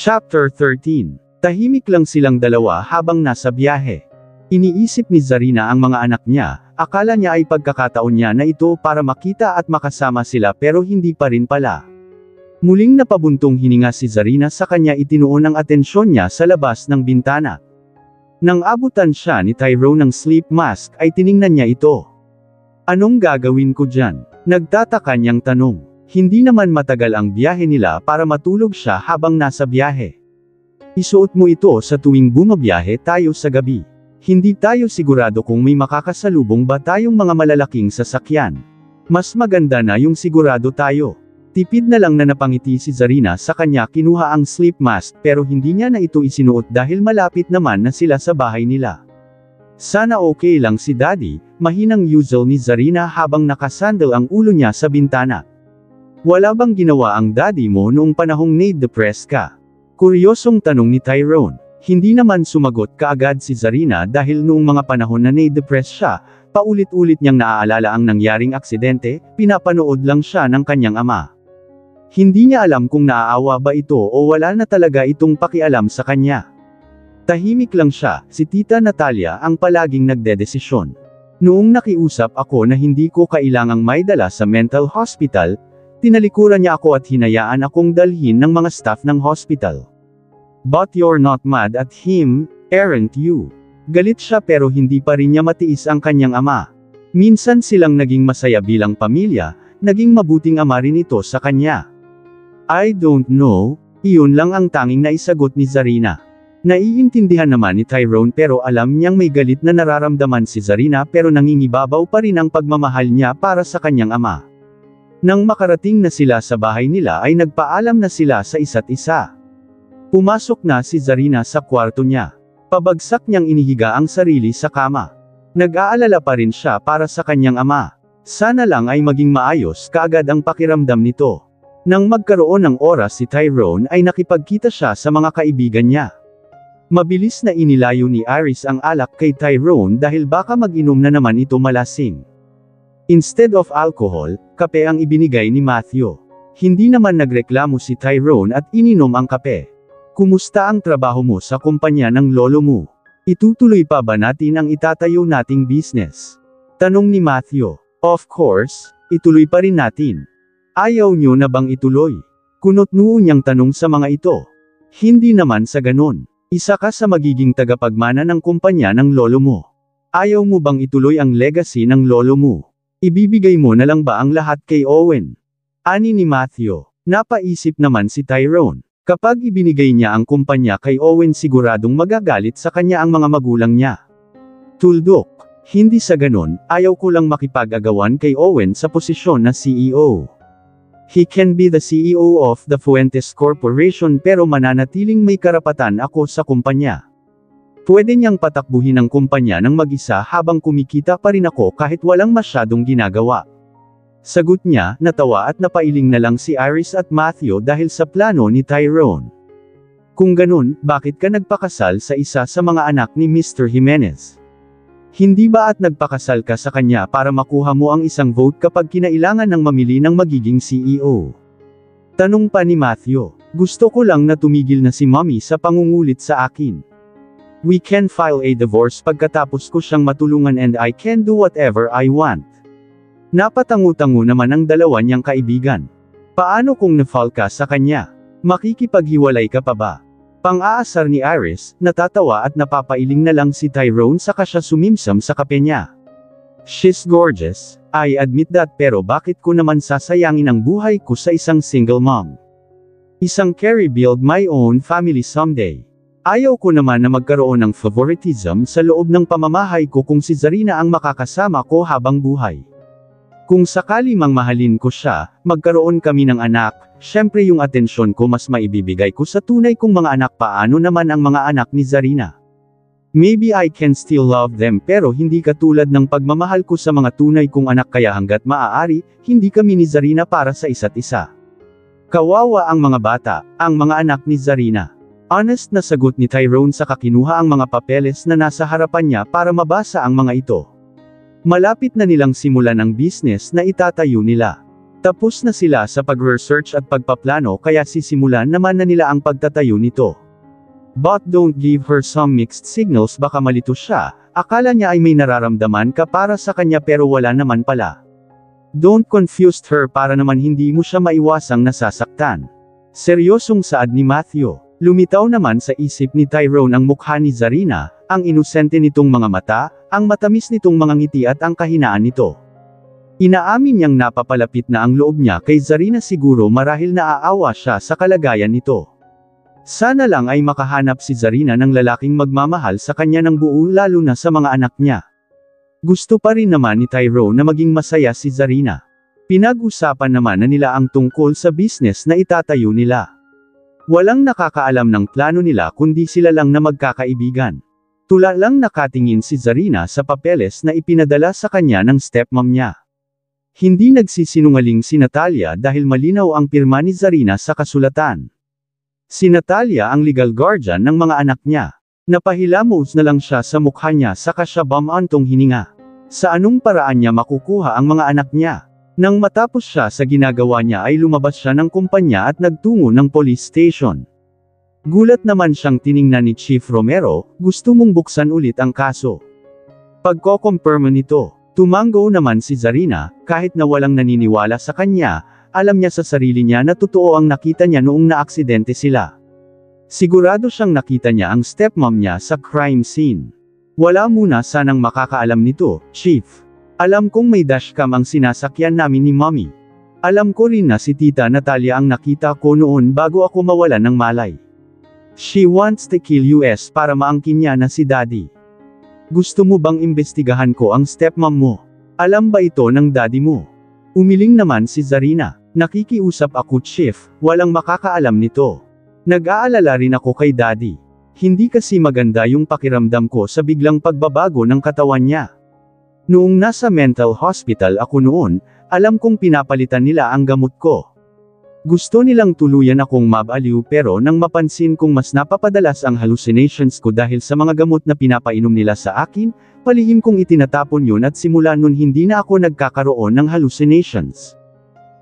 Chapter 13. Tahimik lang silang dalawa habang nasa biyahe. Iniisip ni Zarina ang mga anak niya, akala niya ay pagkakataon niya na ito para makita at makasama sila pero hindi pa rin pala. Muling napabuntong hininga si Zarina sa kanya itinuon ang atensyon niya sa labas ng bintana. Nang abutan siya ni Tyrone ng sleep mask ay tiningnan niya ito. Anong gagawin ko dyan? Nagtataka niyang tanong. Hindi naman matagal ang biyahe nila para matulog siya habang nasa biyahe. Isuot mo ito sa tuwing bumabiyahe tayo sa gabi. Hindi tayo sigurado kung may makakasalubong ba tayong mga malalaking sasakyan. Mas maganda na yung sigurado tayo. Tipid na lang na napangiti si Zarina sa kanya kinuha ang sleep mask pero hindi niya na ito isinuot dahil malapit naman na sila sa bahay nila. Sana okay lang si Daddy, mahinang yuzel ni Zarina habang nakasandal ang ulo niya sa bintana. Wala bang ginawa ang daddy mo noong panahong nade-depress ka? Kuryosong tanong ni Tyrone. Hindi naman sumagot kaagad si Zarina dahil noong mga panahon na nade-depress siya, paulit-ulit niyang naaalala ang nangyaring aksidente, pinapanood lang siya ng kanyang ama. Hindi niya alam kung naaawa ba ito o wala na talaga itong pakialam sa kanya. Tahimik lang siya, si Tita Natalia ang palaging nagdedesisyon. Noong nakiusap ako na hindi ko kailangang maidala sa mental hospital, tinalikuran niya ako at hinayaan akong dalhin ng mga staff ng hospital. But you're not mad at him, aren't you? Galit siya pero hindi pa rin niya matiis ang kanyang ama. Minsan silang naging masaya bilang pamilya, naging mabuting ama rin ito sa kanya. I don't know, iyon lang ang tanging naisagot ni Zarina. Naiintindihan naman ni Tyrone pero alam niyang may galit na nararamdaman si Zarina pero nangingibabaw pa rin ang pagmamahal niya para sa kanyang ama. Nang makarating na sila sa bahay nila ay nagpaalam na sila sa isa't isa. Pumasok na si Zarina sa kwarto niya. Pabagsak niyang inihiga ang sarili sa kama. Nag-aalala pa rin siya para sa kanyang ama. Sana lang ay maging maayos kaagad ang pakiramdam nito. Nang magkaroon ng oras si Tyrone ay nakipagkita siya sa mga kaibigan niya. Mabilis na inilayo ni Iris ang alak kay Tyrone dahil baka mag-inom na naman ito malasing. Instead of alcohol, kape ang ibinigay ni Matthew. Hindi naman nagreklamo si Tyrone at ininom ang kape. Kumusta ang trabaho mo sa kumpanya ng lolo mo? Itutuloy pa ba natin ang itatayo nating business? Tanong ni Matthew. Of course, ituloy pa rin natin. Ayaw nyo na bang ituloy? Kunot-noo niyang tanong sa mga ito. Hindi naman sa ganon. Isa ka sa magiging tagapagmana ng kumpanya ng lolo mo. Ayaw mo bang ituloy ang legacy ng lolo mo? Ibibigay mo na lang ba ang lahat kay Owen? Ani ni Matthew. Napaisip naman si Tyrone. Kapag ibinigay niya ang kumpanya kay Owen siguradong magagalit sa kanya ang mga magulang niya. Tuldok. Hindi sa ganon, ayaw ko lang makipag-agawan kay Owen sa posisyon na CEO. He can be the CEO of the Fuentes Corporation pero mananatiling may karapatan ako sa kumpanya. Pwede niyang patakbuhin ang kumpanya ng mag-isa habang kumikita pa rin ako kahit walang masyadong ginagawa. Sagot niya, natawa at napailing na lang si Iris at Matthew dahil sa plano ni Tyrone. Kung ganun, bakit ka nagpakasal sa isa sa mga anak ni Mr. Jimenez? Hindi ba at nagpakasal ka sa kanya para makuha mo ang isang vote kapag kinailangan ng mamili ng magiging CEO? Tanong pa ni Matthew. Gusto ko lang na tumigil na si Mommy sa pangungulit sa akin. We can file a divorce pagkatapos ko siyang matulungan and I can do whatever I want. Napatangu-tangu naman ang dalawa niyang kaibigan. Paano kung na-fall ka sa kanya? Makikipaghiwalay ka pa ba? Pang-aasar ni Iris, natatawa at napapailing na lang si Tyrone saka siya sumimsam sa kape niya. She's gorgeous, I admit that pero bakit ko naman sasayangin ang buhay ko sa isang single mom? Isang carry build my own family someday. Ayaw ko naman na magkaroon ng favoritism sa loob ng pamamahay ko kung si Zarina ang makakasama ko habang buhay. Kung sakali mang mahalin ko siya, magkaroon kami ng anak, syempre yung atensyon ko mas maibibigay ko sa tunay kong mga anak. Paano naman ang mga anak ni Zarina? Maybe I can still love them pero hindi katulad ng pagmamahal ko sa mga tunay kong anak kaya hanggat maaari, hindi kami ni Zarina para sa isa't isa. Kawawa ang mga bata, ang mga anak ni Zarina. Honest na sagot ni Tyrone sa kakinuha ang mga papeles na nasa harapan niya para mabasa ang mga ito. Malapit na nilang simulan ang business na itatayo nila. Tapos na sila sa pag-research at pagpaplano kaya sisimulan naman na nila ang pagtatayo nito. But don't give her some mixed signals, baka malito siya, akala niya ay may nararamdaman ka para sa kanya pero wala naman pala. Don't confuse her para naman hindi mo siya maiwasang nasasaktan. Seryosong saad ni Matthew. Lumitaw naman sa isip ni Tyrone ang mukha ni Zarina, ang inosente nitong mga mata, ang matamis nitong mga ngiti at ang kahinaan nito. Inaamin niyang napapalapit na ang loob niya kay Zarina, siguro marahil naaawa siya sa kalagayan nito. Sana lang ay makahanap si Zarina ng lalaking magmamahal sa kanya ng buo lalo na sa mga anak niya. Gusto pa rin naman ni Tyrone na maging masaya si Zarina. Pinag-usapan naman na nila ang tungkol sa business na itatayo nila. Walang nakakaalam ng plano nila kundi sila lang na magkakaibigan. Tula lang nakatingin si Zarina sa papeles na ipinadala sa kanya ng stepmom niya. Hindi nagsisinungaling si Natalia dahil malinaw ang pirma ni Zarina sa kasulatan. Si Natalia ang legal guardian ng mga anak niya. Napahilamos na lang siya sa mukha niya saka siya bumantong hininga. Sa anong paraan niya makukuha ang mga anak niya? Nang matapos siya sa ginagawa niya ay lumabas siya ng kumpanya at nagtungo ng police station. Gulat naman siyang tiningnan ni Chief Romero, gusto mong buksan ulit ang kaso. Pagko-confirm nito, tumango naman si Zarina, kahit na walang naniniwala sa kanya, alam niya sa sarili niya na totoo ang nakita niya noong naaksidente sila. Sigurado siyang nakita niya ang stepmom niya sa crime scene. Wala muna sanang makakaalam nito, Chief. Alam kong may dashcam ang sinasakyan namin ni Mommy. Alam ko rin na si Tita Natalia ang nakita ko noon bago ako mawalan ng malay. She wants to kill us para maangkin niya na si Daddy. Gusto mo bang imbestigahan ko ang stepmom mo? Alam ba ito ng daddy mo? Umiling naman si Zarina. Nakikiusap ako, Chief, walang makakaalam nito. Nag-aalala rin ako kay Daddy. Hindi kasi maganda yung pakiramdam ko sa biglang pagbabago ng katawan niya. Noong nasa mental hospital ako noon, alam kong pinapalitan nila ang gamot ko. Gusto nilang tuluyan akong mabaliw pero nang mapansin kong mas napapadalas ang hallucinations ko dahil sa mga gamot na pinapainom nila sa akin, palihim kong itinatapon yun at simula nun hindi na ako nagkakaroon ng hallucinations.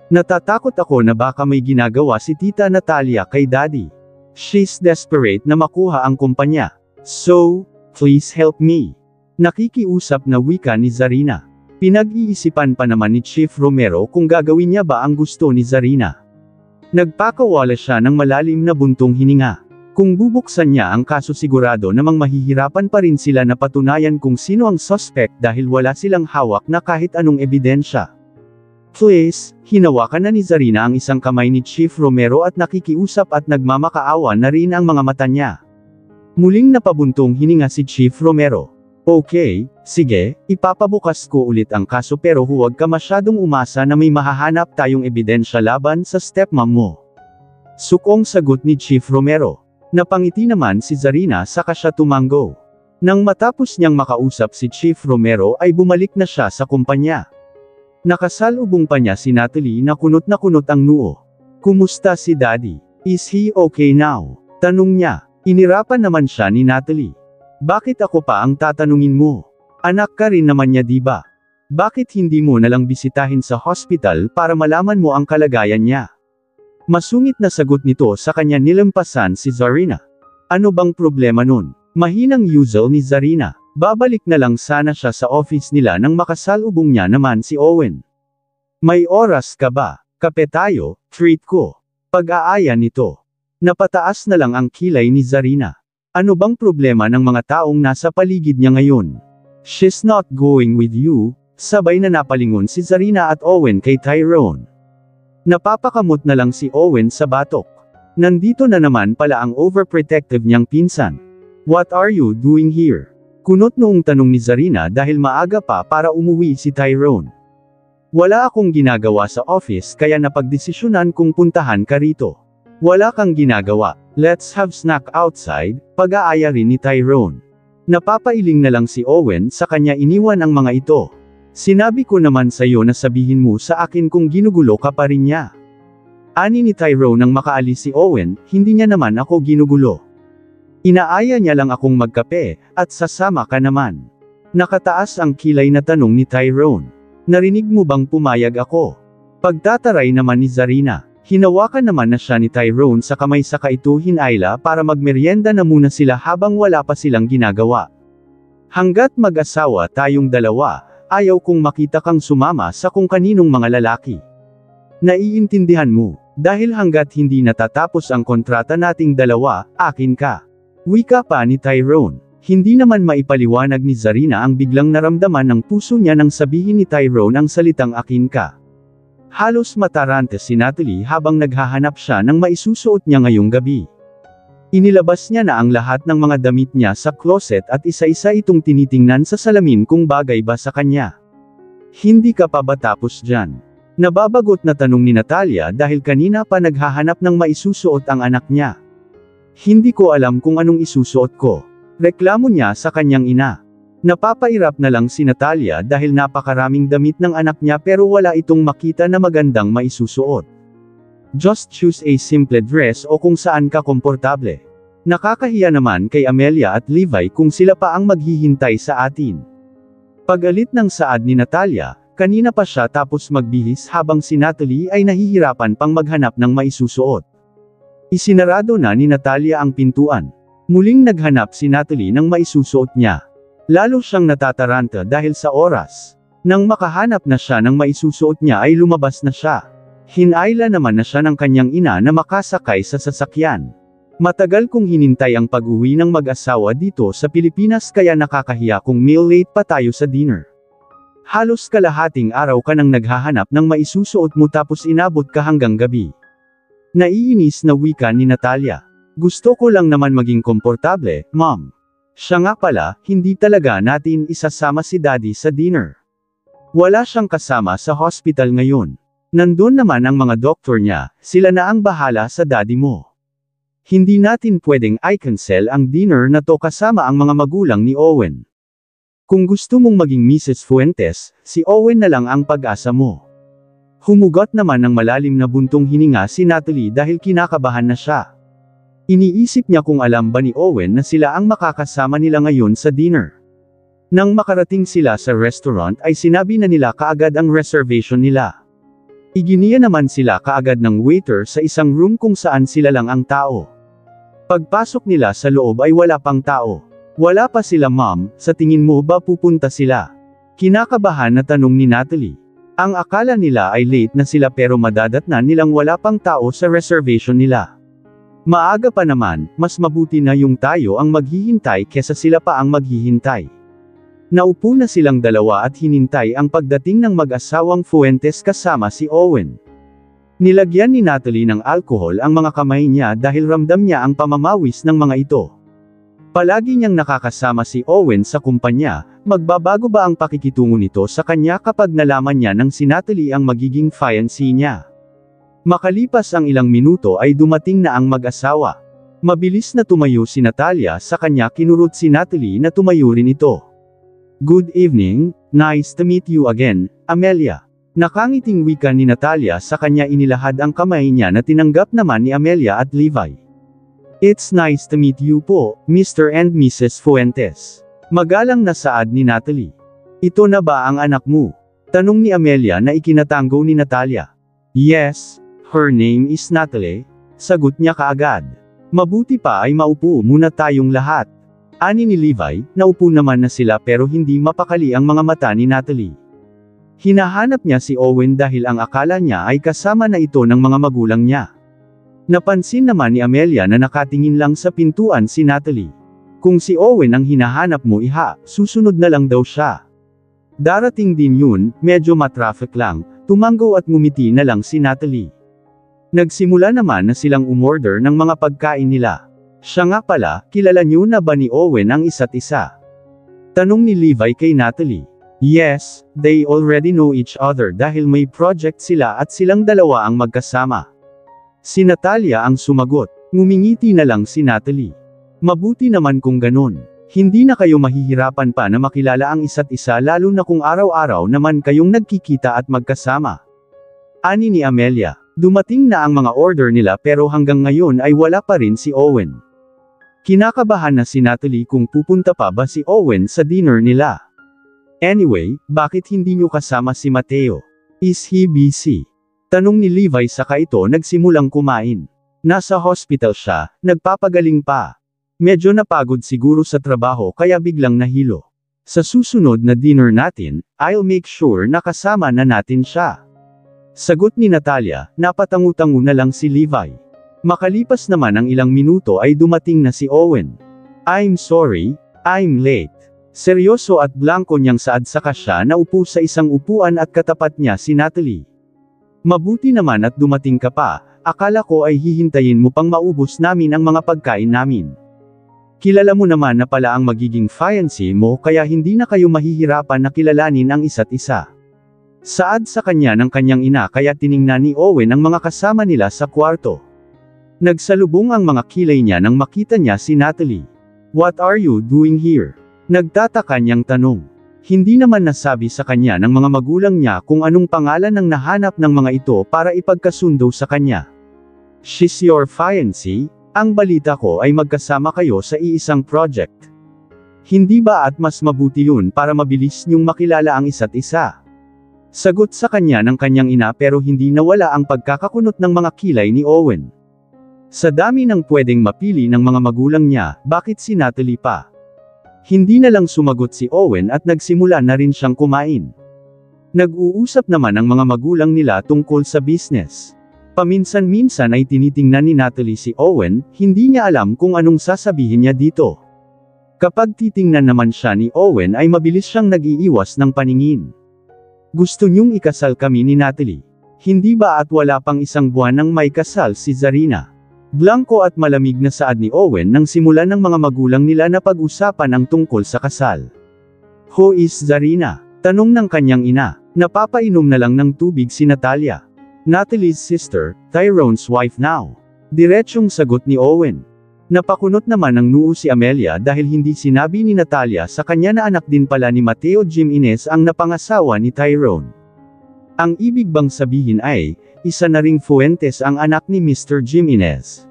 Natatakot ako na baka may ginagawa si Tita Natalia kay Daddy. She's desperate na makuha ang kumpanya. So, please help me. Nakikiusap na wika ni Zarina. Pinag-iisipan pa naman ni Chief Romero kung gagawin niya ba ang gusto ni Zarina. Nagpakawala siya ng malalim na buntong hininga. Kung bubuksan niya ang kaso sigurado namang mahihirapan pa rin sila na patunayan kung sino ang suspect dahil wala silang hawak na kahit anong ebidensya. Please, hinawakan na ni Zarina ang isang kamay ni Chief Romero at nakikiusap at nagmamakaawa na rin ang mga mata niya. Muling napabuntong hininga si Chief Romero. Okay, sige, ipapabukas ko ulit ang kaso pero huwag ka masyadong umasa na may mahahanap tayong ebidensya laban sa stepmom mo. Sukong sagot ni Chief Romero. Napangiti naman si Zarina saka siya tumango. Nang matapos niyang makausap si Chief Romero ay bumalik na siya sa kumpanya. Nakasalubong pa niya si Natalie na kunot ang noo. Kumusta si Daddy? Is he okay now? Tanong niya. Inirapan naman siya ni Natalie. Bakit ako pa ang tatanungin mo? Anak ka rin naman niya diba? Bakit hindi mo nalang bisitahin sa hospital para malaman mo ang kalagayan niya? Masungit na sagot nito sa kanya nilampasan si Zarina. Ano bang problema nun? Mahinang usual ni Zarina. Babalik na lang sana siya sa office nila nang makasalubong niya naman si Owen. May oras ka ba? Kape tayo, treat ko. Pag-aaya nito. Napataas na lang ang kilay ni Zarina. Ano bang problema ng mga taong nasa paligid niya ngayon? She's not going with you, sabay na napalingon si Zarina at Owen kay Tyrone. Napapakamot na lang si Owen sa batok. Nandito na naman pala ang overprotective niyang pinsan. What are you doing here? Kunot noong tanong ni Zarina dahil maaga pa para umuwi si Tyrone. Wala akong ginagawa sa office kaya napagdesisyonan kong puntahan ka rito. Wala kang ginagawa, let's have snack outside, pag-aaya rin ni Tyrone. Napapailing na lang si Owen sa kanya iniwan ang mga ito. Sinabi ko naman sa iyo na sabihin mo sa akin kung ginugulo ka pa rin niya. Ani ni Tyrone nang makaalis si Owen, hindi niya naman ako ginugulo. Inaaya niya lang akong magkape, at sasama ka naman. Nakataas ang kilay na tanong ni Tyrone. Narinig mo bang pumayag ako? Pagtataray naman ni Zarina. Hinawakan naman na siya ni Tyrone sa kamay saka ito hinayla para magmeryenda na muna sila habang wala pa silang ginagawa. Hanggat mag-asawa tayong dalawa, ayaw kong makita kang sumama sa kung kaninong mga lalaki. Naiintindihan mo, dahil hanggat hindi natatapos ang kontrata nating dalawa, akin ka. Wika pa ni Tyrone. Hindi naman maipaliwanag ni Zarina ang biglang naramdaman ng puso niya nang sabihin ni Tyrone ang salitang akin ka. Halos matarante si Natalie habang naghahanap siya ng maisusuot niya ngayong gabi. Inilabas niya na ang lahat ng mga damit niya sa closet at isa-isa itong tinitingnan sa salamin kung bagay ba sa kanya. Hindi ka pa ba tapos dyan? Nababagot na tanong ni Natalia dahil kanina pa naghahanap ng maisusuot ang anak niya. Hindi ko alam kung anong isusuot ko. Reklamo niya sa kanyang ina. Napapairap na lang si Natalia dahil napakaraming damit ng anak niya pero wala itong makita na magandang maisusuot. Just choose a simple dress o kung saan ka komportable. Nakakahiya naman kay Amelia at Levi kung sila pa ang maghihintay sa atin. Pagalit ng saad ni Natalia, kanina pa siya tapos magbihis habang si Natalie ay nahihirapan pang maghanap ng maisusuot. Isinarado na ni Natalia ang pintuan. Muling naghanap si Natalie ng maisusuot niya. Lalo siyang natataranta dahil sa oras. Nang makahanap na siya ng maisusuot niya ay lumabas na siya. Hinayla naman na siya ng kanyang ina na makasakay sa sasakyan. Matagal kong hinintay ang pag-uwi ng mag-asawa dito sa Pilipinas kaya nakakahiya kung meal late pa tayo sa dinner. Halos kalahating araw ka nang naghahanap ng maisusuot mo tapos inabot ka hanggang gabi. Naiinis na wika ni Natalia. Gusto ko lang naman maging komportable, mom. Siya nga pala, hindi talaga natin isasama si daddy sa dinner. Wala siyang kasama sa hospital ngayon. Nandun naman ang mga doktor niya, sila na ang bahala sa daddy mo. Hindi natin pwedeng i-cancel ang dinner na to kasama ang mga magulang ni Owen. Kung gusto mong maging Mrs. Fuentes, si Owen na lang ang pag-asa mo. Humugot naman ng malalim na buntong hininga si Natalie dahil kinakabahan na siya. Iniisip niya kung alam ba ni Owen na sila ang makakasama nila ngayon sa dinner. Nang makarating sila sa restaurant ay sinabi na nila kaagad ang reservation nila. Iginiya naman sila kaagad ng waiter sa isang room kung saan sila lang ang tao. Pagpasok nila sa loob ay wala pang tao. Wala pa sila mom, sa tingin mo ba pupunta sila? Kinakabahan na tanong ni Natalie. Ang akala nila ay late na sila pero madadatnan nilang wala pang tao sa reservation nila. Maaga pa naman, mas mabuti na yung tayo ang maghihintay kesa sila pa ang maghihintay. Naupo na silang dalawa at hinintay ang pagdating ng mag-asawang Fuentes kasama si Owen. Nilagyan ni Natalie ng alkohol ang mga kamay niya dahil ramdam niya ang pamamawis ng mga ito. Palagi niyang nakakasama si Owen sa kumpanya, magbabago ba ang pakikitungo nito sa kanya kapag nalaman niya nang si Natalie ang magiging fiancé niya? Makalipas ang ilang minuto ay dumating na ang mag-asawa. Mabilis na tumayo si Natalia sa kanya kinurot si Natalie na tumayo rin ito. Good evening, nice to meet you again, Amelia. Nakangiting wika ni Natalia sa kanya inilahad ang kamay niya na tinanggap naman ni Amelia at Levi. It's nice to meet you po, Mr. and Mrs. Fuentes. Magalang na saad ni Natalie. Ito na ba ang anak mo? Tanong ni Amelia na ikinatango ni Natalia. Yes. Her name is Natalie, sagot niya kaagad. Mabuti pa ay maupo muna tayong lahat. Ani ni Levi, naupo naman na sila pero hindi mapakali ang mga mata ni Natalie. Hinahanap niya si Owen dahil ang akala niya ay kasama na ito ng mga magulang niya. Napansin naman ni Amelia na nakatingin lang sa pintuan si Natalie. Kung si Owen ang hinahanap mo susunod na lang daw siya. Darating din yun, medyo matraffic lang, tumango at ngumiti na lang si Natalie. Nagsimula naman na silang umorder ng mga pagkain nila. Siya nga pala, kilala niyo na ba ni Owen ang isa't isa? Tanong ni Levi kay Natalie. Yes, they already know each other dahil may project sila at silang dalawa ang magkasama. Si Natalia ang sumagot. Ngumingiti na lang si Natalie. Mabuti naman kung ganun. Hindi na kayo mahihirapan pa na makilala ang isa't isa lalo na kung araw-araw naman kayong nagkikita at magkasama. Ani ni Amelia. Dumating na ang mga order nila pero hanggang ngayon ay wala pa rin si Owen. Kinakabahan na si Natalie kung pupunta pa ba si Owen sa dinner nila. Anyway, bakit hindi niyo kasama si Mateo? Is he busy? Tanong ni Levi saka ito nagsimulang kumain. Nasa hospital siya, nagpapagaling pa. Medyo napagod siguro sa trabaho kaya biglang nahilo. Sa susunod na dinner natin, I'll make sure na kasama na natin siya. Sagot ni Natalia, napatangu-tangu na lang si Levi. Makalipas naman ang ilang minuto ay dumating na si Owen. I'm sorry, I'm late. Seryoso at blanko niyang saad saka siya naupo sa isang upuan at katapat niya si Natalie. Mabuti naman at dumating ka pa, akala ko ay hihintayin mo pang maubos namin ang mga pagkain namin. Kilala mo naman na pala ang magiging fiancé mo kaya hindi na kayo mahihirapan na kilalanin ang isa't isa. Saad sa kanya ng kanyang ina kaya tiningnan ni Owen ang mga kasama nila sa kwarto. Nagsalubong ang mga kilay niya nang makita niya si Natalie. What are you doing here? Nagtataka niyang tanong. Hindi naman nasabi sa kanya ng mga magulang niya kung anong pangalan ng nahanap ng mga ito para ipagkasundo sa kanya. She's your fiancé? Ang balita ko ay magkasama kayo sa iisang project. Hindi ba at mas mabuti yun para mabilis niyong makilala ang isa't isa? Sagot sa kanya ng kanyang ina pero hindi nawala ang pagkakakunot ng mga kilay ni Owen. Sa dami ng pwedeng mapili ng mga magulang niya, bakit si Natalie pa? Hindi na lang sumagot si Owen at nagsimula na rin siyang kumain. Nag-uusap naman ang mga magulang nila tungkol sa business. Paminsan-minsan ay tinitingnan ni Natalie si Owen, hindi niya alam kung anong sasabihin niya dito. Kapag titingnan naman siya ni Owen ay mabilis siyang nag-iiwas ng paningin. Gusto niyong ikasal kami ni Natalie. Hindi ba at wala pang isang buwan nang may kasal si Zarina? Blanko at malamig na saad ni Owen nang simulan ng mga magulang nila na pag-usapan ang tungkol sa kasal. Who is Zarina? Tanong ng kanyang ina. Napapainom na lang ng tubig si Natalia. Natalie's sister, Tyrone's wife now. Diretsyong sagot ni Owen. Napakunot naman ng noo si Amelia dahil hindi sinabi ni Natalia sa kanya na anak din pala ni Mateo Jimenez ang napangasawa ni Tyrone. Ang ibig bang sabihin ay, isa na ring Fuentes ang anak ni Mr. Jimenez.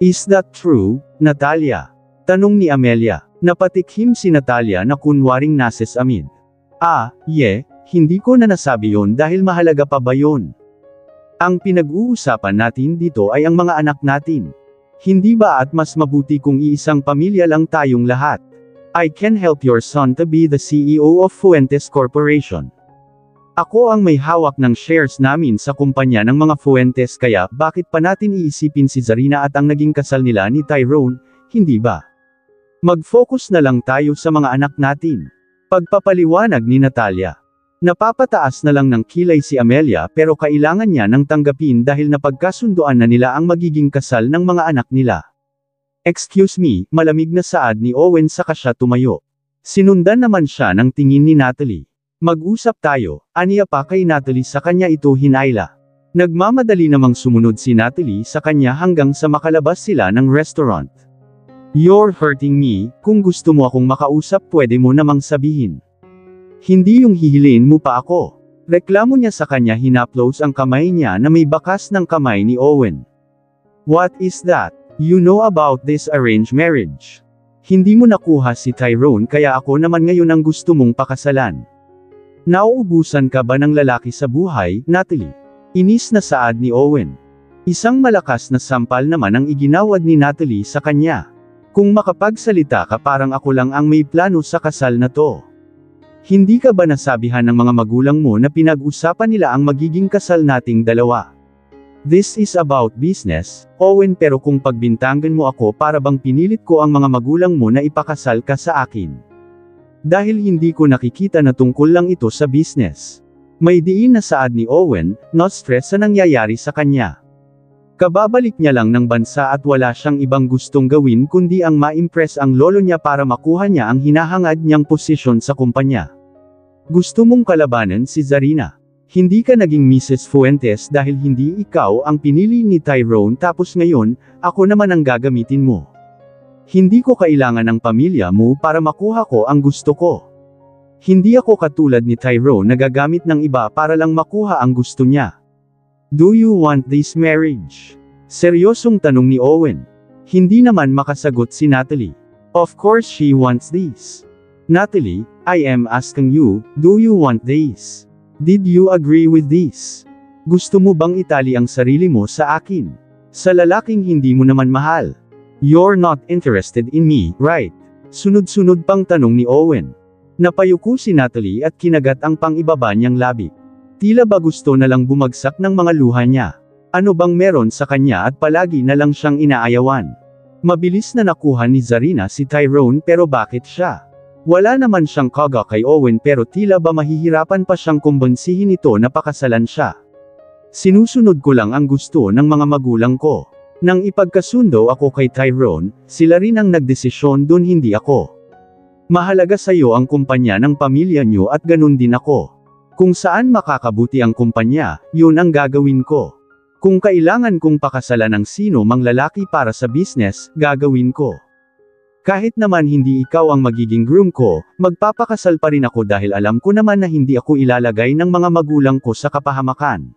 Is that true, Natalia? Tanong ni Amelia. Napatikhim si Natalia na kunwaring nasesamid. Hindi ko na nasabi yon dahil mahalaga pa ba yon? Ang pinag-uusapan natin dito ay ang mga anak natin. Hindi ba at mas mabuti kung iisang pamilya lang tayong lahat? I can help your son to be the CEO of Fuentes Corporation. Ako ang may hawak ng shares namin sa kumpanya ng mga Fuentes kaya bakit pa natin iisipin si Zarina at ang naging kasal nila ni Tyrone, hindi ba? Mag-focus na lang tayo sa mga anak natin. Pagpapaliwanag ni Natalia. Napapataas na lang ng kilay si Amelia pero kailangan niya ng tanggapin dahil napagkasunduan na nila ang magiging kasal ng mga anak nila. Excuse me, malamig na saad ni Owen saka siya tumayo. Sinundan naman siya ng tingin ni Natalie. Mag-usap tayo, aniya pa kay Natalie sa kanya ito hinayla. Nagmamadali namang sumunod si Natalie sa kanya hanggang sa makalabas sila ng restaurant. You're hurting me, kung gusto mo akong makausap pwede mo namang sabihin. Hindi yung hihiliin mo pa ako. Reklamo niya sa kanya hinaplos ang kamay niya na may bakas ng kamay ni Owen. What is that? You know about this arranged marriage. Hindi mo nakuha si Tyrone kaya ako naman ngayon ang gusto mong pakasalan. Nauubusan ka ba ng lalaki sa buhay, Natalie? Inis na saad ni Owen. Isang malakas na sampal naman ang iginawad ni Natalie sa kanya. Kung makapagsalita ka parang ako lang ang may plano sa kasal na to. Hindi ka ba nasabihan ng mga magulang mo na pinag-usapan nila ang magiging kasal nating dalawa? This is about business, Owen pero kung pagbintangan mo ako para bang pinilit ko ang mga magulang mo na ipakasal ka sa akin. Dahil hindi ko nakikita na tungkol lang ito sa business. May diin na saad ni Owen, not stress sa nangyayari sa kanya. Kababalik niya lang ng bansa at wala siyang ibang gustong gawin kundi ang ma-impress ang lolo niya para makuha niya ang hinahangad niyang posisyon sa kumpanya. Gusto mong kalabanan si Zarina. Hindi ka naging Mrs. Fuentes dahil hindi ikaw ang pinili ni Tyrone tapos ngayon, ako naman ang gagamitin mo. Hindi ko kailangan ng pamilya mo para makuha ko ang gusto ko. Hindi ako katulad ni Tyrone na gagamit ng iba para lang makuha ang gusto niya. Do you want this marriage? Seryosong tanong ni Owen. Hindi naman makasagot si Natalie. Of course she wants this. Natalie, I am asking you, do you want this? Did you agree with this? Gusto mo bang itali ang sarili mo sa akin? Sa lalaking hindi mo naman mahal. You're not interested in me, right? Sunod-sunod pang tanong ni Owen. Napayuko si Natalie at kinagat ang pang-ibaba niyang labi. Tila ba gusto na lang bumagsak ng mga luha niya? Ano bang meron sa kanya at palagi na lang siyang inaayawan? Mabilis na nakuha ni Zarina si Tyrone pero bakit siya? Wala naman siyang kaga kay Owen pero tila ba mahihirapan pa siyang kumbinsihin ito na pakasalan siya. Sinusunod ko lang ang gusto ng mga magulang ko. Nang ipagkasundo ako kay Tyrone, sila rin ang nagdesisyon dun hindi ako. Mahalaga sa iyo ang kumpanya ng pamilya niyo at ganun din ako. Kung saan makakabuti ang kumpanya, yun ang gagawin ko. Kung kailangan kong pakasalan ng sino mang lalaki para sa business, gagawin ko. Kahit naman hindi ikaw ang magiging groom ko, magpapakasal pa rin ako dahil alam ko naman na hindi ako ilalagay ng mga magulang ko sa kapahamakan.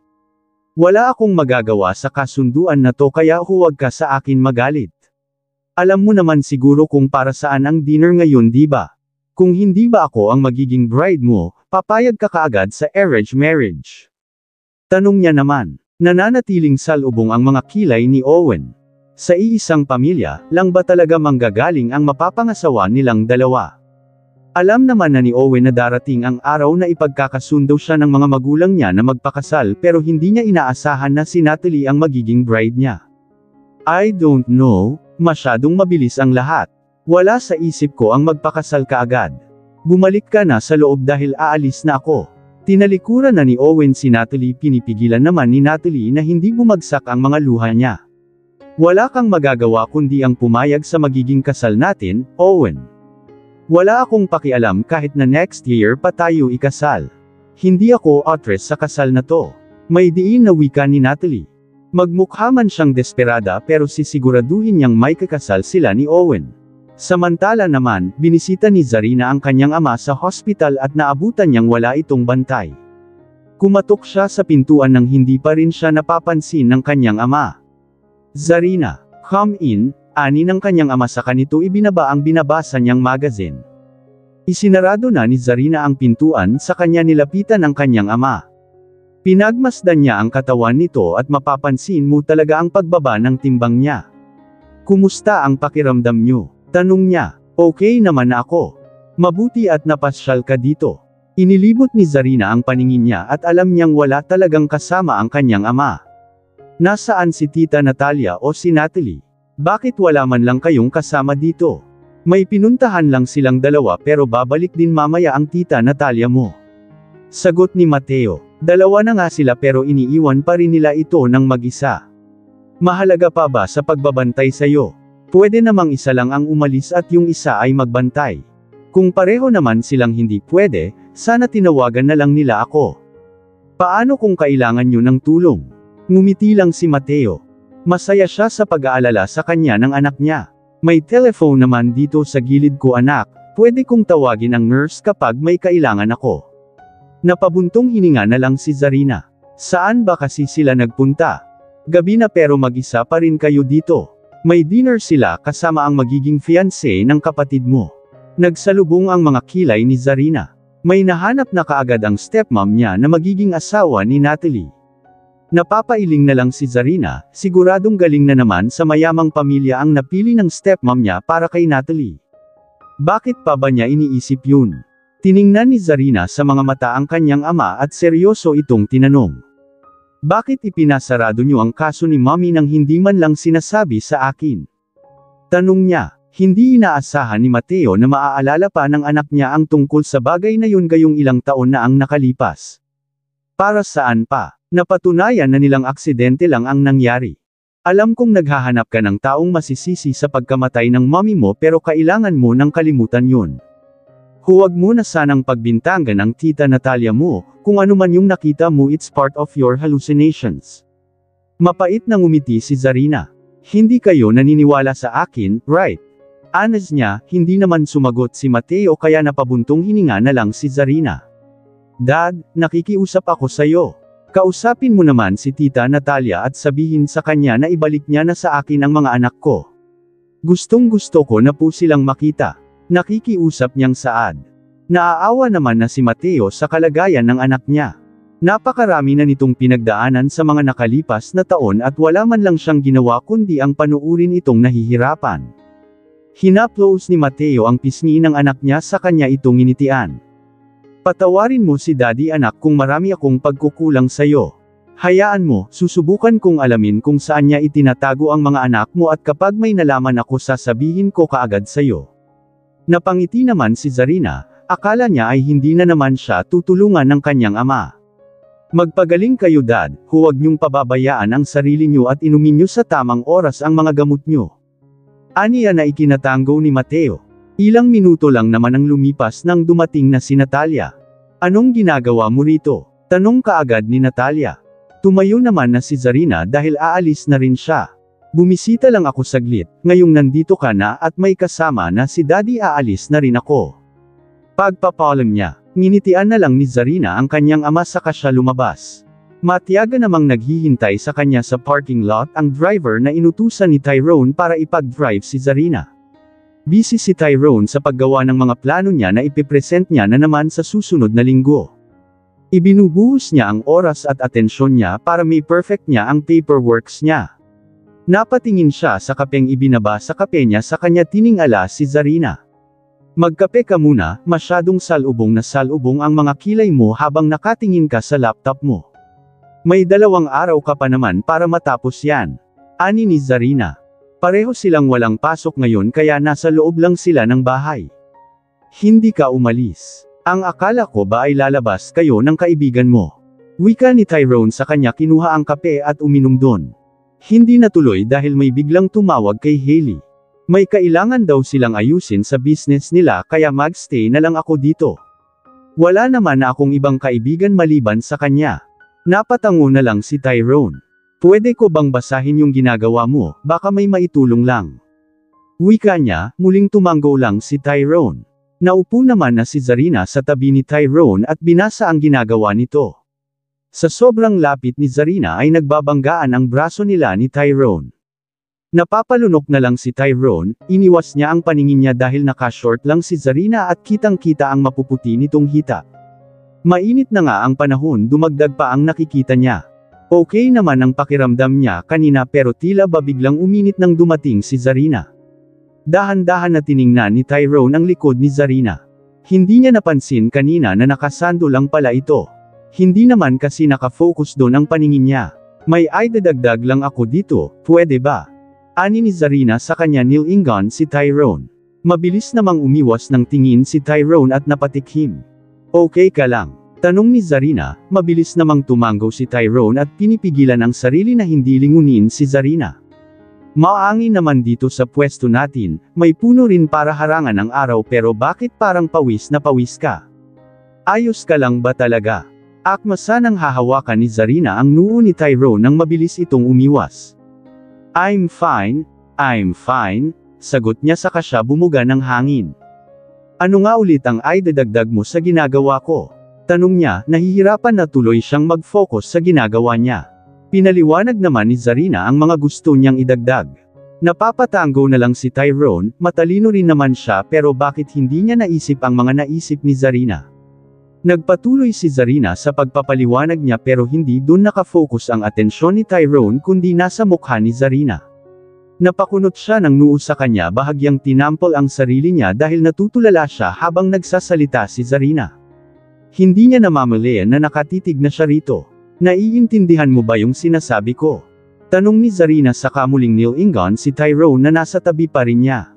Wala akong magagawa sa kasunduan na to kaya huwag ka sa akin magalit. Alam mo naman siguro kung para saan ang dinner ngayon di ba? Kung hindi ba ako ang magiging bride mo, papayag ka kaagad sa arranged marriage? Tanong niya naman. Nananatiling salubong ang mga kilay ni Owen. Sa iisang pamilya, lang ba talaga manggagaling ang mapapangasawa nilang dalawa? Alam naman na ni Owen na darating ang araw na ipagkakasundo siya ng mga magulang niya na magpakasal pero hindi niya inaasahan na si Natalie ang magiging bride niya. I don't know, masyadong mabilis ang lahat. Wala sa isip ko ang magpakasal kaagad. Bumalik ka na sa loob dahil aalis na ako. Tinalikuran na ni Owen si Natalie, pinipigilan naman ni Natalie na hindi bumagsak ang mga luha niya. Wala kang magagawa kundi ang pumayag sa magiging kasal natin, Owen. Wala akong pakialam kahit na next year pa tayo ikasal. Hindi ako actress sa kasal na to. May diin na wika ni Natalie. Magmukha man siyang desperada pero sisiguraduhin niyang may kakasal sila ni Owen. Samantala naman, binisita ni Zarina ang kanyang ama sa hospital at naabutan niyang wala itong bantay. Kumatok siya sa pintuan nang hindi pa rin siya napapansin ng kanyang ama. Zarina, come in. Ani ng kanyang ama sa kanito ibinaba ang binabasa niyang magazine. Isinarado na ni Zarina ang pintuan sa kanya nilapitan ang kanyang ama. Pinagmasdan niya ang katawan nito at mapapansin mo talaga ang pagbaba ng timbang niya. Kumusta ang pakiramdam niyo? Tanong niya. Okay naman ako. Mabuti at napasyal ka dito. Inilibot ni Zarina ang paningin niya at alam niyang wala talagang kasama ang kanyang ama. Nasaan si Tita Natalia o si Natalie? Bakit wala man lang kayong kasama dito? May pinuntahan lang silang dalawa pero babalik din mamaya ang Tita Natalia mo. Sagot ni Mateo. Dalawa na nga sila pero iniiwan pa rin nila ito ng mag-isa. Mahalaga pa ba sa pagbabantay sa'yo? Pwede namang isa lang ang umalis at yung isa ay magbantay. Kung pareho naman silang hindi pwede, sana tinawagan na lang nila ako. Paano kung kailangan nyo ng tulong? Ngumiti lang si Mateo. Masaya siya sa pag-aalala sa kanya ng anak niya. May telephone naman dito sa gilid ko anak, pwede kong tawagin ang nurse kapag may kailangan ako. Napabuntong hininga na lang si Zarina. Saan ba kasi sila nagpunta? Gabi na pero mag-isa pa rin kayo dito. May dinner sila kasama ang magiging fiancé ng kapatid mo. Nagsalubong ang mga kilay ni Zarina. May nahanap na kaagad ang stepmom niya na magiging asawa ni Natalie. Napapailing na lang si Zarina, siguradong galing na naman sa mayamang pamilya ang napili ng stepmom niya para kay Natalie. Bakit pa ba niya iniisip yun? Tiningnan ni Zarina sa mga mata ang kanyang ama at seryoso itong tinanong. Bakit ipinasarado niyo ang kaso ni Mommy nang hindi man lang sinasabi sa akin? Tanong niya. Hindi inaasahan ni Mateo na maaalala pa ng anak niya ang tungkol sa bagay na yun gayong ilang taon na ang nakalipas. Para saan pa? Napatunayan na nilang aksidente lang ang nangyari. Alam kong naghahanap ka ng taong masisisi sa pagkamatay ng mommy mo pero kailangan mo nang kalimutan yun. Huwag mo na sanang pagbintangan ang Tita Natalia mo, kung ano man yung nakita mo it's part of your hallucinations. Mapait na ngumiti si Zarina. Hindi kayo naniniwala sa akin, right? Anas niya, hindi naman sumagot si Mateo kaya napabuntong hininga na lang si Zarina. Dad, nakikiusap ako sa'yo. Kausapin mo naman si Tita Natalia at sabihin sa kanya na ibalik niya na sa akin ang mga anak ko. Gustong-gusto ko na po silang makita. Nakikiusap niyang saad. Naaawa naman na si Mateo sa kalagayan ng anak niya. Napakarami na nitong pinagdaanan sa mga nakalipas na taon at wala man lang siyang ginawa kundi ang panuurin itong nahihirapan. Hinaplos ni Mateo ang pisngi ng anak niya sa kanya itong initian. Patawarin mo si Daddy anak kung marami akong pagkukulang sa'yo. Hayaan mo, susubukan kong alamin kung saan niya itinatago ang mga anak mo at kapag may nalaman ako sasabihin ko kaagad sa'yo. Napangiti naman si Zarina, akala niya ay hindi na naman siya tutulungan ng kanyang ama. Magpagaling kayo dad, huwag niyong pababayaan ang sarili niyo at inumin niyo sa tamang oras ang mga gamot niyo. Aniya na ikinatango ni Mateo. Ilang minuto lang naman ang lumipas nang dumating na si Natalia. Anong ginagawa mo rito? Tanong kaagad ni Natalia. Tumayo naman na si Zarina dahil aalis na rin siya. Bumisita lang ako saglit, ngayong nandito ka na at may kasama na si Daddy aalis na rin ako. Pagpapalam niya, nginitian na lang ni Zarina ang kanyang ama saka siya lumabas. Matiyaga namang naghihintay sa kanya sa parking lot ang driver na inutusan ni Tyrone para ipag-drive si Zarina. Busy si Tyrone sa paggawa ng mga plano niya na ipipresent niya na naman sa susunod na linggo. Ibinubuhos niya ang oras at atensyon niya para may perfect niya ang paperworks niya. Napatingin siya sa kapeng ibinaba sa kape niya sa kanya tiningala si Zarina. Magkape ka muna, masyadong salubong na salubong ang mga kilay mo habang nakatingin ka sa laptop mo. May 2 araw ka pa naman para matapos yan. Ani ni Zarina. Pareho silang walang pasok ngayon kaya nasa loob lang sila ng bahay. Hindi ka umalis. Ang akala ko ba ay lalabas kayo ng kaibigan mo? Wika ni Tyrone sa kanya kinuha ang kape at uminom doon. Hindi natuloy dahil may biglang tumawag kay Hailey. May kailangan daw silang ayusin sa business nila kaya magstay na lang ako dito. Wala naman na akong ibang kaibigan maliban sa kanya. Napatango na lang si Tyrone. Pwede ko bang basahin yung ginagawa mo, baka may maitulong lang. Wika niya, muling tumanggo lang si Tyrone. Naupo naman na si Zarina sa tabi ni Tyrone at binasa ang ginagawa nito. Sa sobrang lapit ni Zarina ay nagbabanggaan ang braso nila ni Tyrone. Napapalunok na lang si Tyrone, iniwas niya ang paningin niya dahil naka-short lang si Zarina at kitang-kita ang mapuputi nitong hita. Mainit na nga ang panahon, dumagdag pa ang nakikita niya. Okay naman ang pakiramdam niya kanina pero tila ba biglang uminit nang dumating si Zarina. Dahan-dahan na tiningnan ni Tyrone ang likod ni Zarina. Hindi niya napansin kanina na nakasando lang pala ito. Hindi naman kasi nakafocus doon ang paningin niya. May idadagdag lang ako dito, pwede ba? Ani ni Zarina sa kanya nilingon si Tyrone. Mabilis namang umiwas ng tingin si Tyrone at napatikhim. Okay ka lang? Tanong ni Zarina, mabilis namang tumanggo si Tyrone at pinipigilan ang sarili na hindi lingunin si Zarina. Maangin naman dito sa pwesto natin, may puno rin para harangan ang araw pero bakit parang pawis na pawis ka? Ayos ka lang ba talaga? Akmasa nang hahawakan ni Zarina ang noo ni Tyrone nang mabilis itong umiwas. I'm fine, sagot niya saka siya bumuga ng hangin. Ano nga ulit ang idadagdag mo sa ginagawa ko? Tanong niya, nahihirapan na tuloy siyang mag-focus sa ginagawa niya. Pinaliwanag naman ni Zarina ang mga gusto niyang idagdag. Napapatango na lang si Tyrone, matalino rin naman siya pero bakit hindi niya naisip ang mga naisip ni Zarina? Nagpatuloy si Zarina sa pagpapaliwanag niya pero hindi doon nakafocus ang atensyon ni Tyrone kundi nasa mukha ni Zarina. Napakunot siya ng noo sa kanya bahagyang tinampol ang sarili niya dahil natutulala siya habang nagsasalita si Zarina. Hindi niya namamalayan na nakatitig na siya rito. Naiintindihan mo ba yung sinasabi ko? Tanong ni Zarina sa kamuling nilingon si Tyrone na nasa tabi pa rin niya.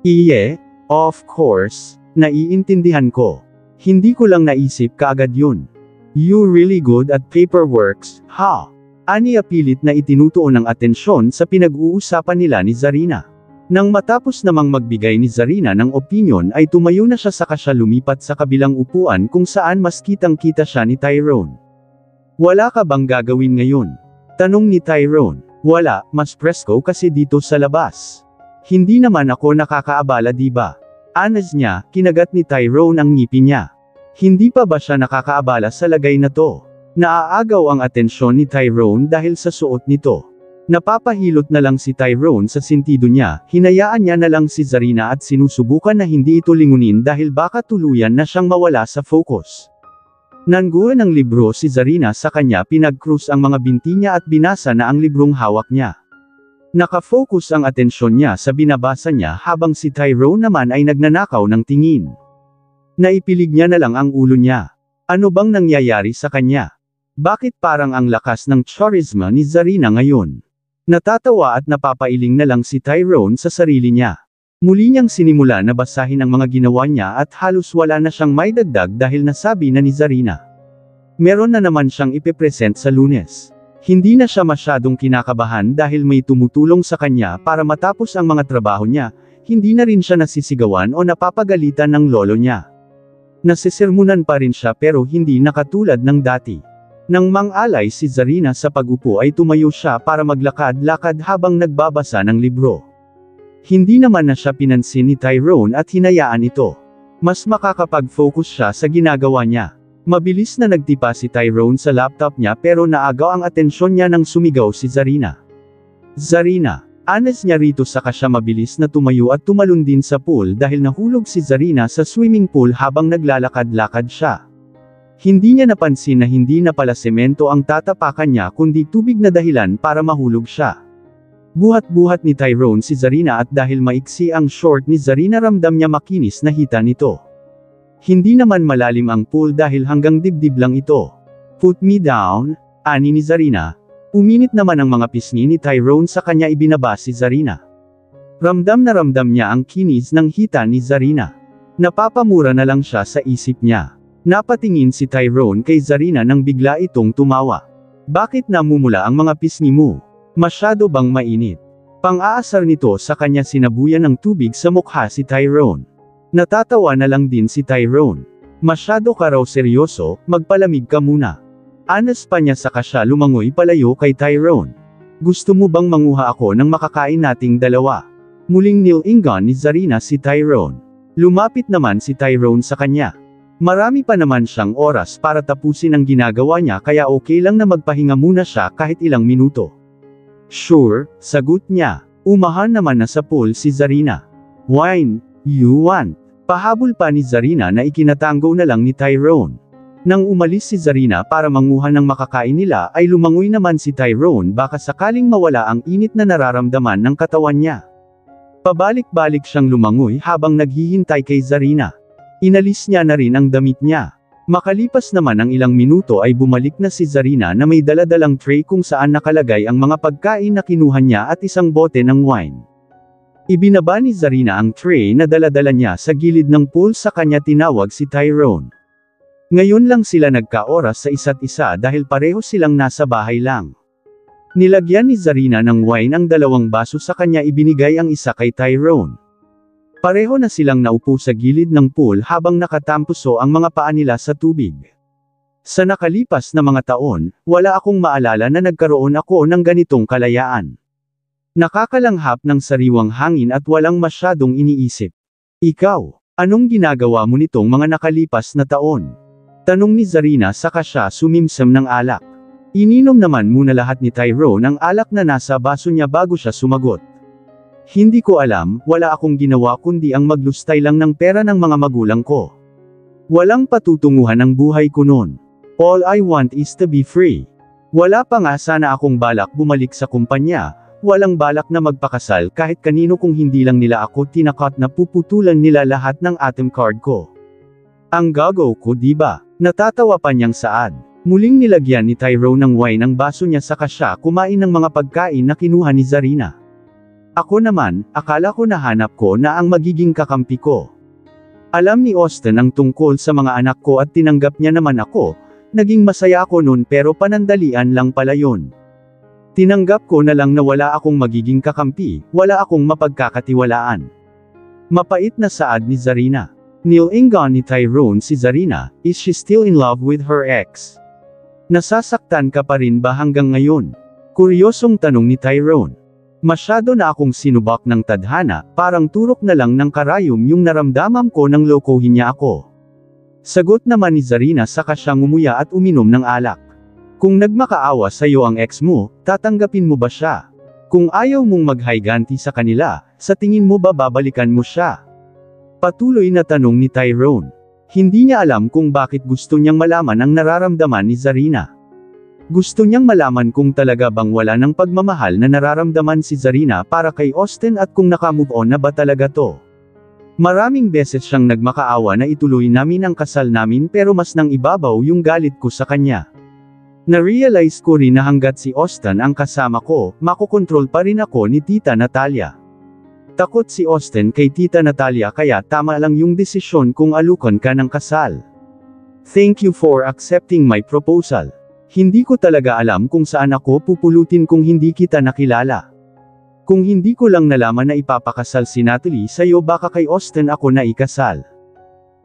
Iye, of course, naiintindihan ko. Hindi ko lang naisip kaagad yun. You really good at paperworks, ha? Aniya pilit na itinutuon ang atensyon sa pinag-uusapan nila ni Zarina. Nang matapos namang magbigay ni Zarina ng opinyon ay tumayo na siya saka siya lumipat sa kabilang upuan kung saan mas kitang-kita siya ni Tyrone. Wala ka bang gagawin ngayon? Tanong ni Tyrone. Wala, mas presko kasi dito sa labas. Hindi naman ako nakakaabala diba? Anas niya, kinagat ni Tyrone ang ngipin niya. Hindi pa ba siya nakakaabala sa lagay na to? Naaagaw ang atensyon ni Tyrone dahil sa suot nito. Napapahilot na lang si Tyrone sa sentido niya, hinayaan niya na lang si Zarina at sinusubukan na hindi ito lingunin dahil baka tuluyan na siyang mawala sa focus. Nanguha ng libro si Zarina sa kanya, pinag-cruise ang mga binti niya at binasa na ang librong hawak niya. Nakafocus ang atensyon niya sa binabasa niya habang si Tyrone naman ay nagnanakaw ng tingin. Naipilig niya na lang ang ulo niya. Ano bang nangyayari sa kanya? Bakit parang ang lakas ng charisma ni Zarina ngayon? Natatawa at napapailing na lang si Tyrone sa sarili niya. Muli niyang sinimula na basahin ang mga ginawa niya at halos wala na siyang maidagdag dahil nasabi na ni Zarina. Meron na naman siyang ipepresent sa Lunes. Hindi na siya masyadong kinakabahan dahil may tumutulong sa kanya para matapos ang mga trabaho niya, hindi na rin siya nasisigawan o napapagalitan ng lolo niya. Nasisermunan pa rin siya pero hindi na katulad ng dati. Nang mang-alay si Zarina sa pag-upo ay tumayo siya para maglakad-lakad habang nagbabasa ng libro. Hindi naman na siya pinansin ni Tyrone at hinayaan ito. Mas makakapag-focus siya sa ginagawa niya. Mabilis na nagtipa si Tyrone sa laptop niya pero naagaw ang atensyon niya nang sumigaw si Zarina. Zarina! Anes niya rito saka siya mabilis na tumayo at tumalon din sa pool dahil nahulog si Zarina sa swimming pool habang naglalakad-lakad siya. Hindi niya napansin na hindi na pala semento ang tatapakan niya kundi tubig na dahilan para mahulog siya. Buhat-buhat ni Tyrone si Zarina at dahil maiksi ang short ni Zarina ramdam niya makinis na hita nito. Hindi naman malalim ang pool dahil hanggang dibdib lang ito. Put me down, ani ni Zarina. Uminit naman ang mga pisngi ni Tyrone sa kanya ibinaba si Zarina. Ramdam na ramdam niya ang kinis ng hita ni Zarina. Napapamura na lang siya sa isip niya. Napatingin si Tyrone kay Zarina nang bigla itong tumawa. Bakit namumula ang mga pisngi mo? Masyado bang mainit? Pang-aasar nito sa kanya sinabuyan ng tubig sa mukha si Tyrone. Natatawa na lang din si Tyrone. Masyado ka raw seryoso, magpalamig ka muna. Anas pa niya saka siya lumangoy palayo kay Tyrone. Gusto mo bang manguha ako ng makakain nating dalawa? Muling nilingan ni Zarina si Tyrone. Lumapit naman si Tyrone sa kanya. Marami pa naman siyang oras para tapusin ang ginagawa niya kaya okay lang na magpahinga muna siya kahit ilang minuto. Sure, sagot niya. Umahan naman na sa pool si Zarina. Wine, you want? Pahabol pa ni Zarina na ikinatango na lang ni Tyrone. Nang umalis si Zarina para manguha ng makakain nila ay lumangoy naman si Tyrone baka sakaling mawala ang init na nararamdaman ng katawan niya. Pabalik-balik siyang lumangoy habang naghihintay kay Zarina. Inalis niya na rin ang damit niya. Makalipas naman ang ilang minuto ay bumalik na si Zarina na may daladalang tray kung saan nakalagay ang mga pagkain na kinuha niya at isang bote ng wine. Ibinaba ni Zarina ang tray na daladala niya sa gilid ng pool sa kanya tinawag si Tyrone. Ngayon lang sila nagkaoras sa isa't isa dahil pareho silang nasa bahay lang. Nilagyan ni Zarina ng wine ang dalawang baso sa kanya ibinigay ang isa kay Tyrone. Pareho na silang naupo sa gilid ng pool habang nakatampuso ang mga paa nila sa tubig. Sa nakalipas na mga taon, wala akong maalala na nagkaroon ako ng ganitong kalayaan. Nakakalanghap ng sariwang hangin at walang masyadong iniisip. Ikaw, anong ginagawa mo nitong mga nakalipas na taon? Tanong ni Zarina saka siya sumimsam ng alak. Ininom naman muna lahat ni Tyrone ang alak na nasa baso niya bago siya sumagot. Hindi ko alam, wala akong ginawa kundi ang maglustay lang ng pera ng mga magulang ko. Walang patutunguhan ang buhay ko noon. All I want is to be free. Wala pa nga sana akong balak bumalik sa kumpanya, walang balak na magpakasal kahit kanino kung hindi lang nila ako tinakat na puputulan nila lahat ng ATM card ko. Ang gago ko diba? Natatawa pa niyang saad. Muling nilagyan ni Tyrone ng wine ang baso niya saka siya kumain ng mga pagkain na kinuha ni Zarina. Ako naman, akala ko nahanap ko na ang magiging kakampi ko. Alam ni Austin ang tungkol sa mga anak ko at tinanggap niya naman ako, naging masaya ako noon pero panandalian lang pala yun. Tinanggap ko na lang na wala akong magiging kakampi, wala akong mapagkakatiwalaan. Mapait na saad ni Zarina. Nilingan ni Tyrone si Zarina, is she still in love with her ex? Nasasaktan ka pa rin ba hanggang ngayon? Kuryosong tanong ni Tyrone. Masyado na akong sinubak ng tadhana, parang turok na lang ng karayom yung naramdaman ko nang lokohin niya ako. Sagot naman ni Zarina saka siyang umuya at uminom ng alak. Kung nagmakaawa sa'yo ang ex mo, tatanggapin mo ba siya? Kung ayaw mong maghayganti sa kanila, sa tingin mo ba babalikan mo siya? Patuloy na tanong ni Tyrone. Hindi niya alam kung bakit gusto niyang malaman ang nararamdaman ni Zarina. Gusto niyang malaman kung talaga bang wala ng pagmamahal na nararamdaman si Zarina para kay Austin at kung nakamove on na ba talaga to. Maraming beses siyang nagmakaawa na ituloy namin ang kasal namin pero mas nang ibabaw yung galit ko sa kanya. Na-realize ko rin na hanggat si Austin ang kasama ko, makokontrol pa rin ako ni Tita Natalia. Takot si Austin kay Tita Natalia kaya tama lang yung desisyon kung alukan ka ng kasal. Thank you for accepting my proposal. Hindi ko talaga alam kung saan ako pupulutin kung hindi kita nakilala. Kung hindi ko lang nalaman na ipapakasal si Natalie sa'yo baka kay Austin ako na ikasal.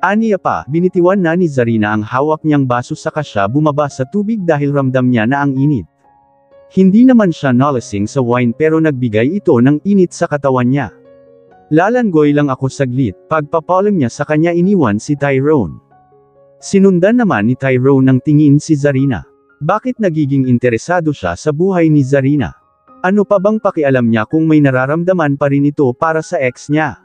Aniya pa, binitiwan na ni Zarina ang hawak niyang baso saka siya bumaba sa tubig dahil ramdam niya na ang init. Hindi naman siya nalasing sa wine pero nagbigay ito ng init sa katawan niya. Lalangoy lang ako saglit, pagpapalam niya sa kanya iniwan si Tyrone. Sinundan naman ni Tyrone ng tingin si Zarina. Bakit nagiging interesado siya sa buhay ni Zarina? Ano pa bang pakialam niya kung may nararamdaman pa rin ito para sa ex niya?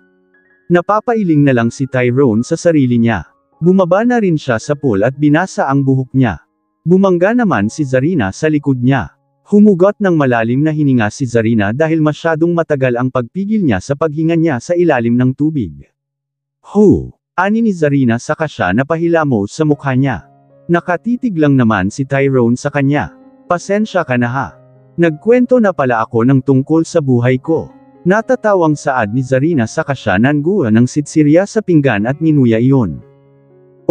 Napapailing na lang si Tyrone sa sarili niya. Bumaba na rin siya sa pool at binasa ang buhok niya. Bumangga naman si Zarina sa likod niya. Humugot ng malalim na hininga si Zarina dahil masyadong matagal ang pagpigil niya sa paghinga niya sa ilalim ng tubig. Ho! Ani ni Zarina saka siya napahilamo sa mukha niya. Nakatitig lang naman si Tyrone sa kanya. Pasensya ka na ha. Nagkwento na pala ako ng tungkol sa buhay ko. Natatawang saad ni Zarina saka siya nanguha ng sitsirya sa pinggan at minuya iyon.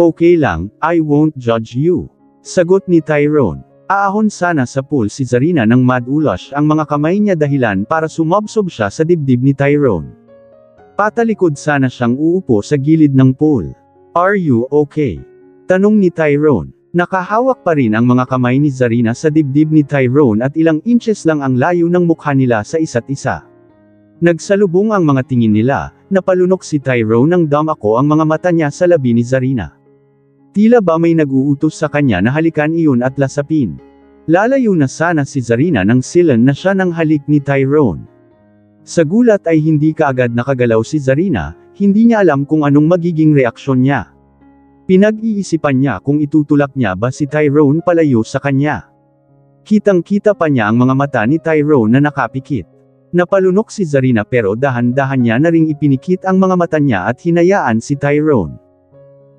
Okay lang, I won't judge you. Sagot ni Tyrone. Aahon sana sa pool si Zarina nang madulas ang mga kamay niya dahilan para sumobsob siya sa dibdib ni Tyrone. Patalikod sana siyang uupo sa gilid ng pool. Are you okay? Tanong ni Tyrone. Nakahawak pa rin ang mga kamay ni Zarina sa dibdib ni Tyrone at ilang inches lang ang layo ng mukha nila sa isa't isa. Nagsalubong ang mga tingin nila, napalunok si Tyrone nang damako ang mga mata niya sa labi ni Zarina. Tila ba may nag-uutos sa kanya na halikan iyon at lasapin. Lalayo na sana si Zarina nang silan na siya ng halik ni Tyrone. Sa gulat ay hindi kaagad nakagalaw si Zarina, hindi niya alam kung anong magiging reaksyon niya. Pinag-iisipan niya kung itutulak niya ba si Tyrone palayo sa kanya. Kitang-kita pa niya ang mga mata ni Tyrone na nakapikit. Napalunok si Zarina pero dahan-dahan niya na ring ipinikit ang mga mata niya at hinayaan si Tyrone.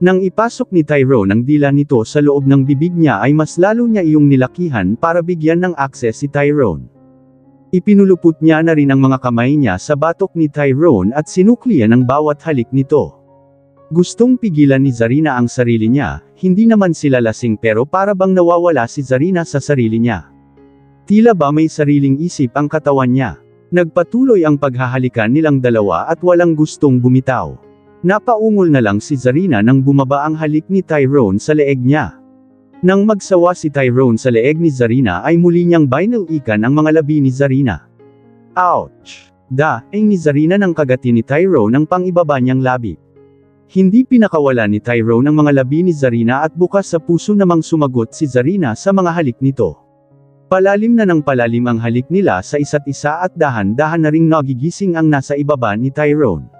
Nang ipasok ni Tyrone ang dila nito sa loob ng bibig niya ay mas lalo niya iyong nilakihan para bigyan ng akses si Tyrone. Ipinulupot niya na rin ang mga kamay niya sa batok ni Tyrone at sinuklian ang bawat halik nito. Gustong pigilan ni Zarina ang sarili niya, hindi naman sila lasing pero para bang nawawala si Zarina sa sarili niya. Tila ba may sariling isip ang katawan niya. Nagpatuloy ang paghahalikan nilang dalawa at walang gustong bumitaw. Napaungol na lang si Zarina nang bumaba ang halik ni Tyrone sa leeg niya. Nang magsawa si Tyrone sa leeg ni Zarina ay muli niyang binalikan ang mga labi ni Zarina. Ouch! Ay ni Zarina nang kagati ni Tyrone ang pang-ibaba niyang labi. Hindi pinakawala ni Tyrone ang mga labi ni Zarina at bukas sa puso namang sumagot si Zarina sa mga halik nito. Palalim na ng palalim ang halik nila sa isa't isa at dahan-dahan na ring nagigising ang nasa ibaba ni Tyrone.